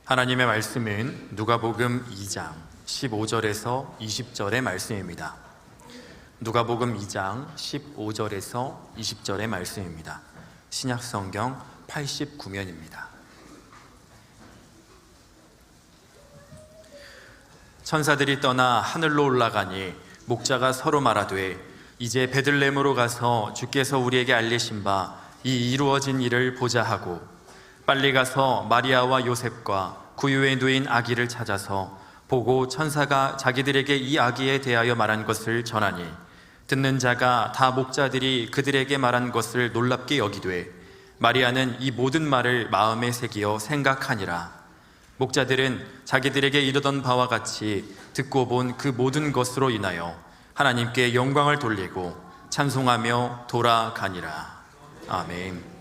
하나님의 말씀은 누가복음 2장 15절에서 20절의 말씀입니다. 누가복음 2장 15절에서 20절의 말씀입니다. 신약성경 89면입니다. 천사들이 떠나 하늘로 올라가니 목자가 서로 말하되 이제 베들레헴으로 가서 주께서 우리에게 알리신 바 이 이루어진 일을 보자 하고 빨리 가서 마리아와 요셉과 구유에 누인 아기를 찾아서 보고 천사가 자기들에게 이 아기에 대하여 말한 것을 전하니 듣는 자가 다 목자들이 그들에게 말한 것을 놀랍게 여기되 마리아는 이 모든 말을 마음에 새기어 생각하니라. 목자들은 자기들에게 이르던 바와 같이 듣고 본 그 모든 것으로 인하여 하나님께 영광을 돌리고 찬송하며 돌아가니라. 아멘.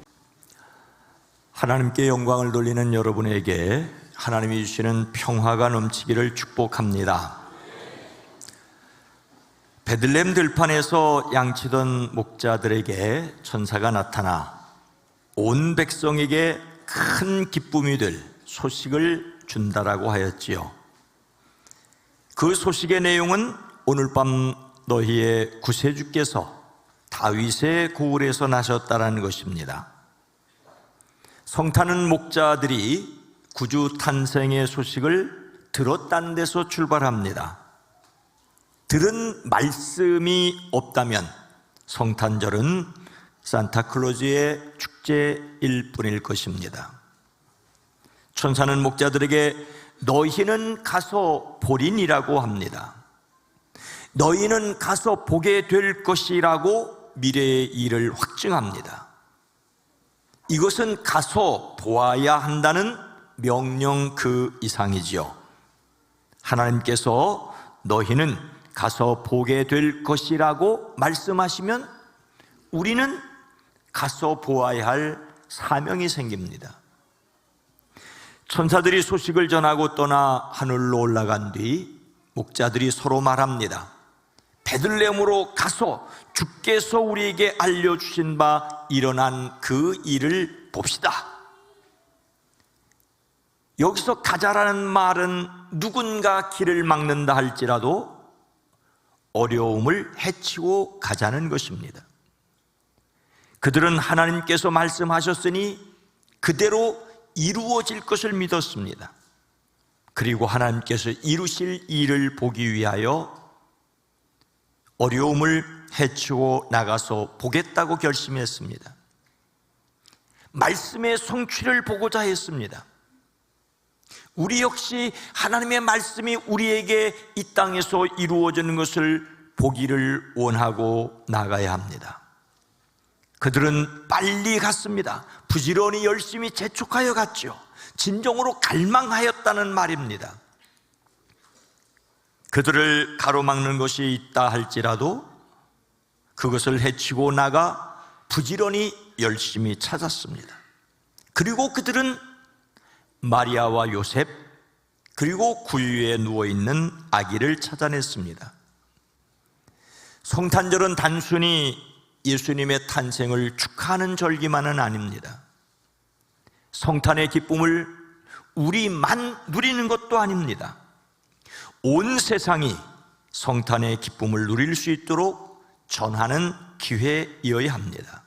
하나님께 영광을 돌리는 여러분에게 하나님이 주시는 평화가 넘치기를 축복합니다. 베들레헴 들판에서 양치던 목자들에게 천사가 나타나 온 백성에게 큰 기쁨이 될 소식을 준다라고 하였지요. 그 소식의 내용은 오늘 밤 너희의 구세주께서 다윗의 고을에서 나셨다라는 것입니다. 성타는 목자들이 구주 탄생의 소식을 들었다는 데서 출발합니다. 들은 말씀이 없다면 성탄절은 산타클로즈의 축제일 뿐일 것입니다. 천사는 목자들에게 너희는 가서 보리니라고 합니다. 너희는 가서 보게 될 것이라고 미래의 일을 확증합니다. 이것은 가서 보아야 한다는 명령 그 이상이지요. 하나님께서 너희는 가서 보게 될 것이라고 말씀하시면 우리는 가서 보아야 할 사명이 생깁니다. 천사들이 소식을 전하고 떠나 하늘로 올라간 뒤 목자들이 서로 말합니다. 베들레헴으로 가서 주께서 우리에게 알려주신 바 일어난 그 일을 봅시다. 여기서 가자라는 말은 누군가 길을 막는다 할지라도 어려움을 헤치고 가자는 것입니다. 그들은 하나님께서 말씀하셨으니 그대로 이루어질 것을 믿었습니다. 그리고 하나님께서 이루실 일을 보기 위하여 어려움을 헤치고 나가서 보겠다고 결심했습니다. 말씀의 성취를 보고자 했습니다. 우리 역시 하나님의 말씀이 우리에게 이 땅에서 이루어지는 것을 보기를 원하고 나가야 합니다. 그들은 빨리 갔습니다. 부지런히 열심히 재촉하여 갔죠. 진정으로 갈망하였다는 말입니다. 그들을 가로막는 것이 있다 할지라도 그것을 헤치고 나가 부지런히 열심히 찾았습니다. 그리고 그들은 마리아와 요셉 그리고 구유에 누워있는 아기를 찾아냈습니다. 성탄절은 단순히 예수님의 탄생을 축하하는 절기만은 아닙니다. 성탄의 기쁨을 우리만 누리는 것도 아닙니다. 온 세상이 성탄의 기쁨을 누릴 수 있도록 전하는 기회이어야 합니다.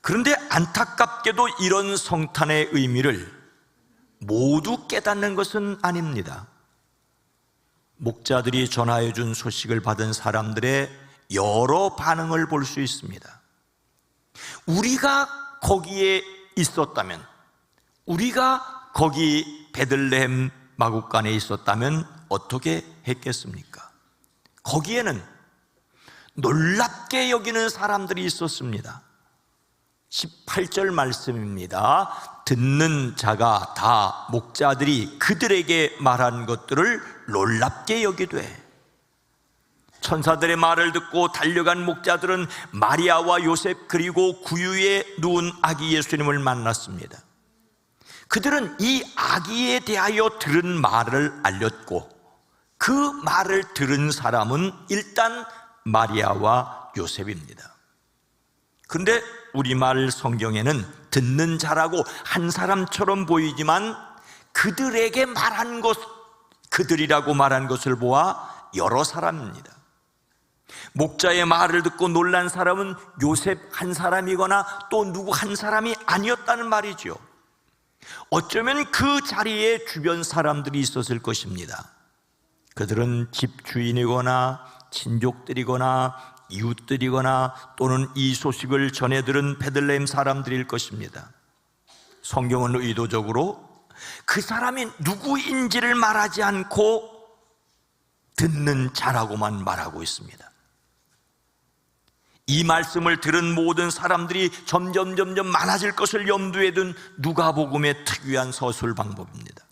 그런데 안타깝게도 이런 성탄의 의미를 모두 깨닫는 것은 아닙니다. 목자들이 전하여 준 소식을 받은 사람들의 여러 반응을 볼 수 있습니다. 우리가 거기에 있었다면, 우리가 거기 베들레헴 마국간에 있었다면 어떻게 했겠습니까? 거기에는 놀랍게 여기는 사람들이 있었습니다. 18절 말씀입니다. 듣는 자가 다 목자들이 그들에게 말한 것들을 놀랍게 여기되, 천사들의 말을 듣고 달려간 목자들은 마리아와 요셉 그리고 구유에 누운 아기 예수님을 만났습니다. 그들은 이 아기에 대하여 들은 말을 알렸고 그 말을 들은 사람은 일단 마리아와 요셉입니다. 그런데 우리말 성경에는 듣는 자라고 한 사람처럼 보이지만 그들에게 말한 것, 그들이라고 말한 것을 보아 여러 사람입니다. 목자의 말을 듣고 놀란 사람은 요셉 한 사람이거나 또 누구 한 사람이 아니었다는 말이죠. 어쩌면 그 자리에 주변 사람들이 있었을 것입니다. 그들은 집주인이거나 친족들이거나 이웃들이거나 또는 이 소식을 전해 들은 베들레헴 사람들일 것입니다. 성경은 의도적으로 그 사람이 누구인지를 말하지 않고 듣는 자라고만 말하고 있습니다. 이 말씀을 들은 모든 사람들이 점점 많아질 것을 염두에 둔 누가복음의 특유한 서술 방법입니다.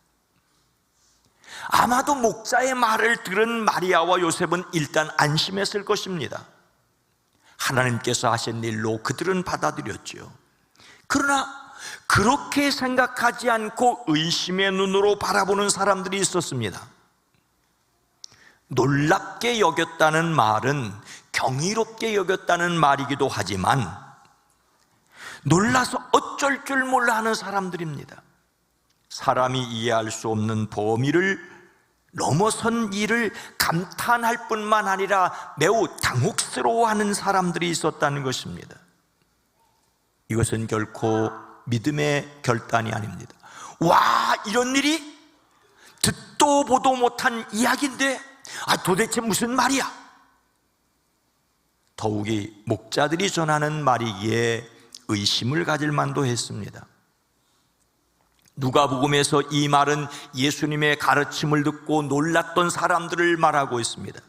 아마도 목자의 말을 들은 마리아와 요셉은 일단 안심했을 것입니다. 하나님께서 하신 일로 그들은 받아들였죠. 그러나 그렇게 생각하지 않고 의심의 눈으로 바라보는 사람들이 있었습니다. 놀랍게 여겼다는 말은 경이롭게 여겼다는 말이기도 하지만 놀라서 어쩔 줄 몰라 하는 사람들입니다. 사람이 이해할 수 없는 범위를 넘어선 일을 감탄할 뿐만 아니라 매우 당혹스러워하는 사람들이 있었다는 것입니다. 이것은 결코 믿음의 결단이 아닙니다. 와, 이런 일이 듣도 보도 못한 이야기인데 도대체 무슨 말이야? 더욱이 목자들이 전하는 말이기에 의심을 가질 만도 했습니다. 누가복음에서 이 말은 예수님의 가르침을 듣고 놀랐던 사람들을 말하고 있습니다.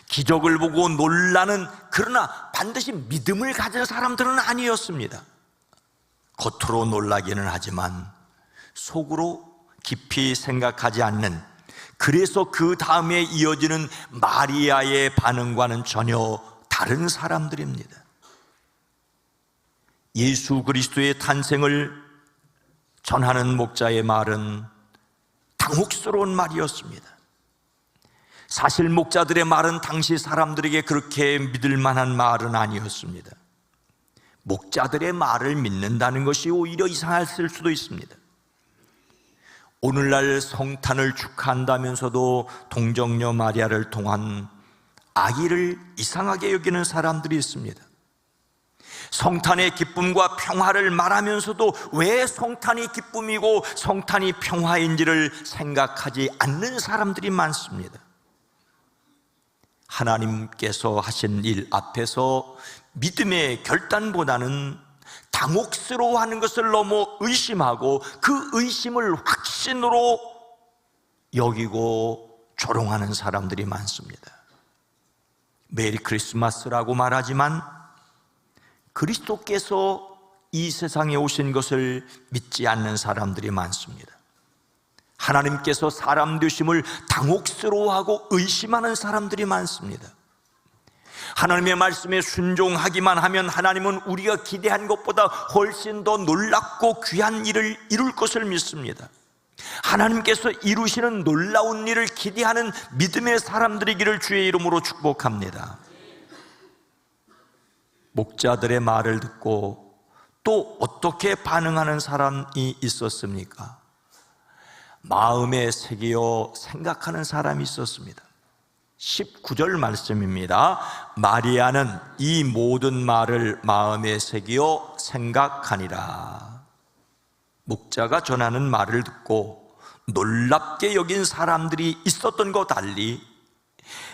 기적을 보고 놀라는, 그러나 반드시 믿음을 가진 사람들은 아니었습니다. 겉으로 놀라기는 하지만 속으로 깊이 생각하지 않는, 그래서 그 다음에 이어지는 마리아의 반응과는 전혀 다른 사람들입니다. 예수 그리스도의 탄생을 전하는 목자의 말은 당혹스러운 말이었습니다. 사실 목자들의 말은 당시 사람들에게 그렇게 믿을 만한 말은 아니었습니다. 목자들의 말을 믿는다는 것이 오히려 이상했을 수도 있습니다. 오늘날 성탄을 축하한다면서도 동정녀 마리아를 통한 아기를 이상하게 여기는 사람들이 있습니다. 성탄의 기쁨과 평화를 말하면서도 왜 성탄이 기쁨이고 성탄이 평화인지를 생각하지 않는 사람들이 많습니다. 하나님께서 하신 일 앞에서 믿음의 결단보다는 당혹스러워하는 것을 넘어 의심하고 그 의심을 확신으로 여기고 조롱하는 사람들이 많습니다. 메리 크리스마스라고 말하지만 그리스도께서 이 세상에 오신 것을 믿지 않는 사람들이 많습니다. 하나님께서 사람 되심을 당혹스러워하고 의심하는 사람들이 많습니다. 하나님의 말씀에 순종하기만 하면 하나님은 우리가 기대한 것보다 훨씬 더 놀랍고 귀한 일을 이룰 것을 믿습니다. 하나님께서 이루시는 놀라운 일을 기대하는 믿음의 사람들이기를 주의 이름으로 축복합니다. 목자들의 말을 듣고 또 어떻게 반응하는 사람이 있었습니까? 마음에 새기어 생각하는 사람이 있었습니다. 19절 말씀입니다. 마리아는 이 모든 말을 마음에 새기어 생각하니라. 목자가 전하는 말을 듣고 놀랍게 여긴 사람들이 있었던 것 달리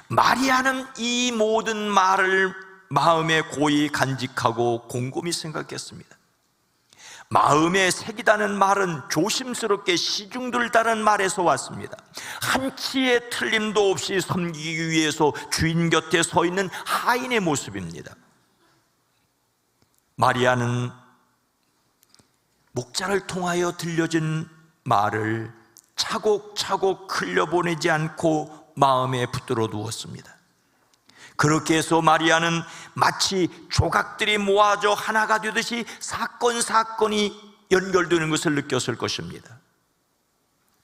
마리아는 이 모든 말을 마음에 고이 간직하고 곰곰이 생각했습니다. 마음에 새기다는 말은 조심스럽게 시중들다는 말에서 왔습니다. 한치의 틀림도 없이 섬기기 위해서 주인 곁에 서 있는 하인의 모습입니다. 마리아는 목자를 통하여 들려진 말을 차곡차곡 흘려보내지 않고 마음에 붙들어 두었습니다. 그렇게 해서 마리아는 마치 조각들이 모아져 하나가 되듯이 사건이 연결되는 것을 느꼈을 것입니다.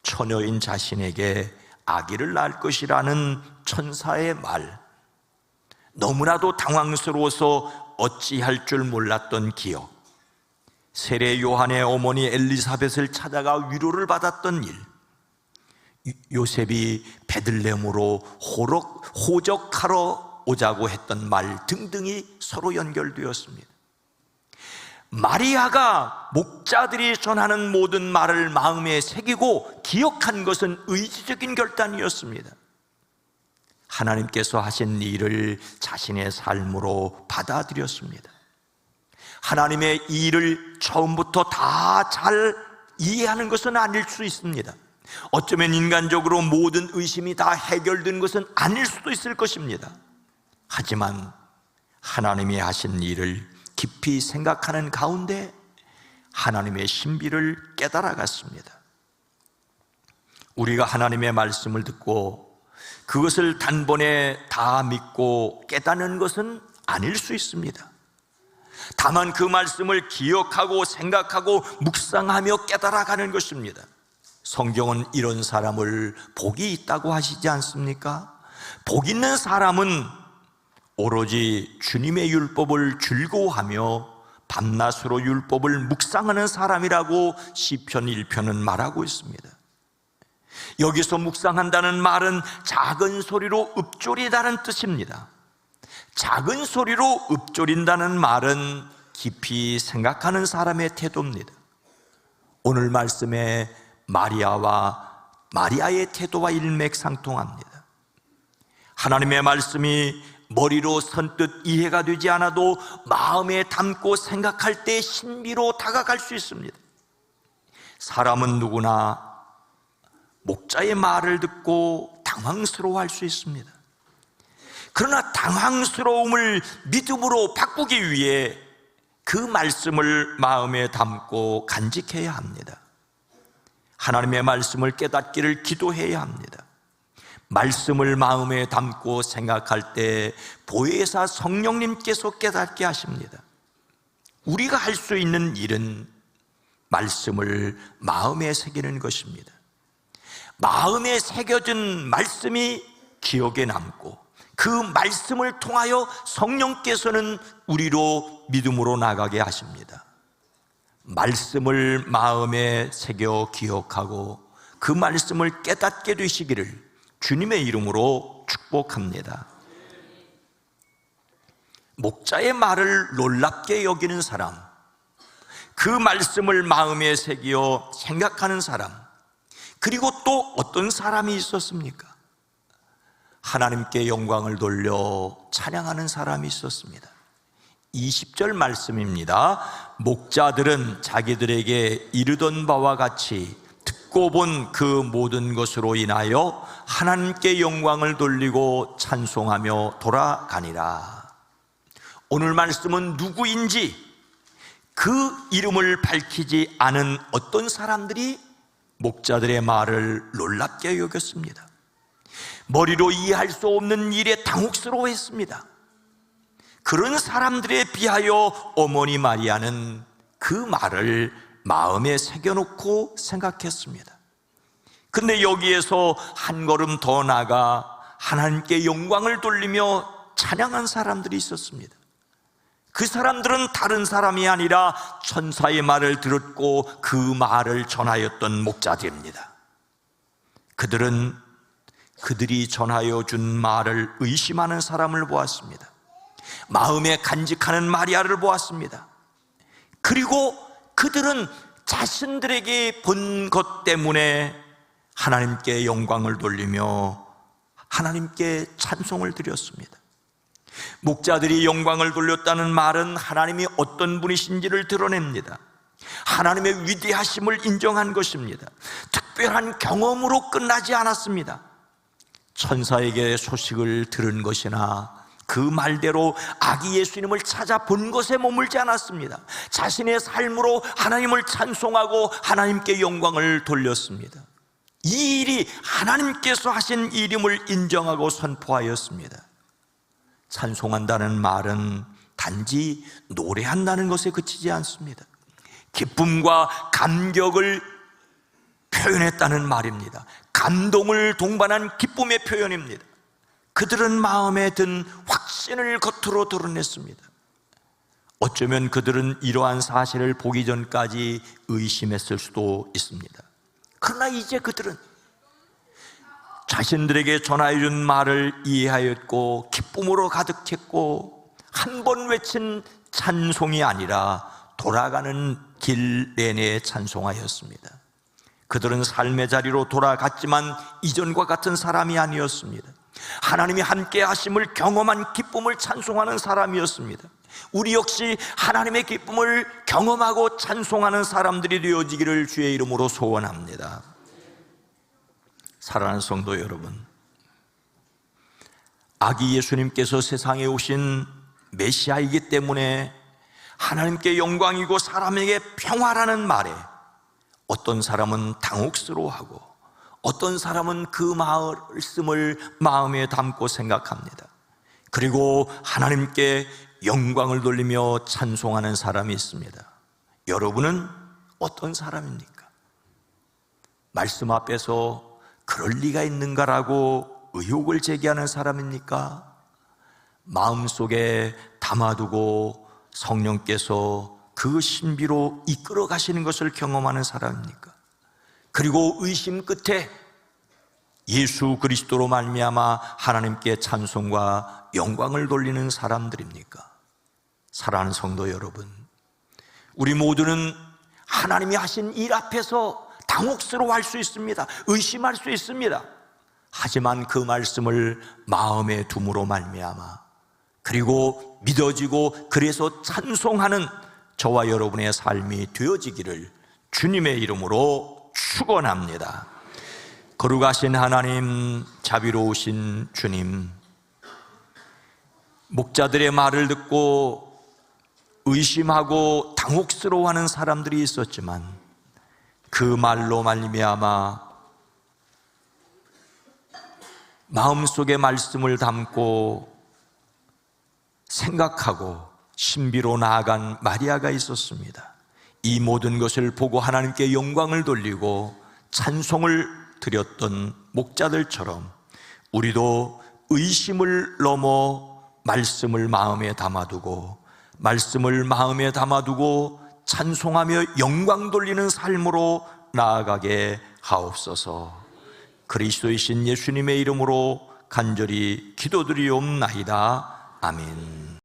처녀인 자신에게 아기를 낳을 것이라는 천사의 말, 너무나도 당황스러워서 어찌할 줄 몰랐던 기억, 세례 요한의 어머니 엘리사벳을 찾아가 위로를 받았던 일, 요셉이 베들레헴으로 호적하러 오자고 했던 말 등등이 서로 연결되었습니다. 마리아가 목자들이 전하는 모든 말을 마음에 새기고 기억한 것은 의지적인 결단이었습니다. 하나님께서 하신 일을 자신의 삶으로 받아들였습니다. 하나님의 일을 처음부터 다 잘 이해하는 것은 아닐 수 있습니다. 어쩌면 인간적으로 모든 의심이 다 해결된 것은 아닐 수도 있을 것입니다. 하지만 하나님이 하신 일을 깊이 생각하는 가운데 하나님의 신비를 깨달아갔습니다. 우리가 하나님의 말씀을 듣고 그것을 단번에 다 믿고 깨닫는 것은 아닐 수 있습니다. 다만 그 말씀을 기억하고 생각하고 묵상하며 깨달아가는 것입니다. 성경은 이런 사람을 복이 있다고 하시지 않습니까? 복 있는 사람은 오로지 주님의 율법을 즐거워하며 밤낮으로 율법을 묵상하는 사람이라고 시편 1편은 말하고 있습니다. 여기서 묵상한다는 말은 작은 소리로 읊조리다는 뜻입니다. 작은 소리로 읊조린다는 말은 깊이 생각하는 사람의 태도입니다. 오늘 말씀에 마리아의 태도와 일맥상통합니다. 하나님의 말씀이 머리로 선뜻 이해가 되지 않아도 마음에 담고 생각할 때 신비로 다가갈 수 있습니다. 사람은 누구나 목자의 말을 듣고 당황스러워할 수 있습니다. 그러나 당황스러움을 믿음으로 바꾸기 위해 그 말씀을 마음에 담고 간직해야 합니다. 하나님의 말씀을 깨닫기를 기도해야 합니다. 말씀을 마음에 담고 생각할 때 보혜사 성령님께서 깨닫게 하십니다. 우리가 할 수 있는 일은 말씀을 마음에 새기는 것입니다. 마음에 새겨진 말씀이 기억에 남고 그 말씀을 통하여 성령께서는 우리로 믿음으로 나가게 하십니다. 말씀을 마음에 새겨 기억하고 그 말씀을 깨닫게 되시기를 주님의 이름으로 축복합니다. 목자의 말을 놀랍게 여기는 사람, 그 말씀을 마음에 새겨 생각하는 사람, 그리고 또 어떤 사람이 있었습니까? 하나님께 영광을 돌려 찬양하는 사람이 있었습니다. 20절 말씀입니다. 목자들은 자기들에게 이르던 바와 같이 듣고 본 그 모든 것으로 인하여 하나님께 영광을 돌리고 찬송하며 돌아가니라. 오늘 말씀은 누구인지 그 이름을 밝히지 않은 어떤 사람들이 목자들의 말을 놀랍게 여겼습니다. 머리로 이해할 수 없는 일에 당혹스러워했습니다. 그런 사람들에 비하여 어머니 마리아는 그 말을 마음에 새겨놓고 생각했습니다. 근데 여기에서 한 걸음 더 나아가 하나님께 영광을 돌리며 찬양한 사람들이 있었습니다. 그 사람들은 다른 사람이 아니라 천사의 말을 들었고 그 말을 전하였던 목자들입니다. 그들은 그들이 전하여 준 말을 의심하는 사람을 보았습니다. 마음에 간직하는 마리아를 보았습니다. 그리고 그들은 자신들에게 본 것 때문에 하나님께 영광을 돌리며 하나님께 찬송을 드렸습니다. 목자들이 영광을 돌렸다는 말은 하나님이 어떤 분이신지를 드러냅니다. 하나님의 위대하심을 인정한 것입니다. 특별한 경험으로 끝나지 않았습니다. 천사에게 소식을 들은 것이나 그 말대로 아기 예수님을 찾아본 것에 머물지 않았습니다. 자신의 삶으로 하나님을 찬송하고 하나님께 영광을 돌렸습니다. 이 일이 하나님께서 하신 일임을 인정하고 선포하였습니다. 찬송한다는 말은 단지 노래한다는 것에 그치지 않습니다. 기쁨과 감격을 표현했다는 말입니다. 감동을 동반한 기쁨의 표현입니다. 그들은 마음에 든 확신을 겉으로 드러냈습니다. 어쩌면 그들은 이러한 사실을 보기 전까지 의심했을 수도 있습니다. 그러나 이제 그들은 자신들에게 전하여 준 말을 이해하였고 기쁨으로 가득했고 한 번 외친 찬송이 아니라 돌아가는 길 내내 찬송하였습니다. 그들은 삶의 자리로 돌아갔지만 이전과 같은 사람이 아니었습니다. 하나님이 함께 하심을 경험한 기쁨을 찬송하는 사람이었습니다. 우리 역시 하나님의 기쁨을 경험하고 찬송하는 사람들이 되어지기를 주의 이름으로 소원합니다. 사랑하는 성도 여러분, 아기 예수님께서 세상에 오신 메시아이기 때문에 하나님께 영광이고 사람에게 평화라는 말에 어떤 사람은 당혹스러워하고 어떤 사람은 그 말씀을 마음에 담고 생각합니다. 그리고 하나님께 영광을 돌리며 찬송하는 사람이 있습니다. 여러분은 어떤 사람입니까? 말씀 앞에서 그럴 리가 있는가라고 의혹을 제기하는 사람입니까? 마음속에 담아두고 성령께서 그 신비로 이끌어 가시는 것을 경험하는 사람입니까? 그리고 의심 끝에 예수 그리스도로 말미암아 하나님께 찬송과 영광을 돌리는 사람들입니까? 사랑하는 성도 여러분, 우리 모두는 하나님이 하신 일 앞에서 당혹스러워할 수 있습니다. 의심할 수 있습니다. 하지만 그 말씀을 마음에 둠으로 말미암아 그리고 믿어지고 그래서 찬송하는 저와 여러분의 삶이 되어지기를 주님의 이름으로 축원합니다. 거룩하신 하나님, 자비로우신 주님, 목자들의 말을 듣고 의심하고 당혹스러워하는 사람들이 있었지만 그 말로 말미암아 마음속에 말씀을 담고 생각하고 신비로 나아간 마리아가 있었습니다. 이 모든 것을 보고 하나님께 영광을 돌리고 찬송을 드렸던 목자들처럼 우리도 의심을 넘어 말씀을 마음에 담아두고 말씀을 마음에 담아두고 찬송하며 영광 돌리는 삶으로 나아가게 하옵소서. 그리스도이신 예수님의 이름으로 간절히 기도드리옵나이다. 아멘.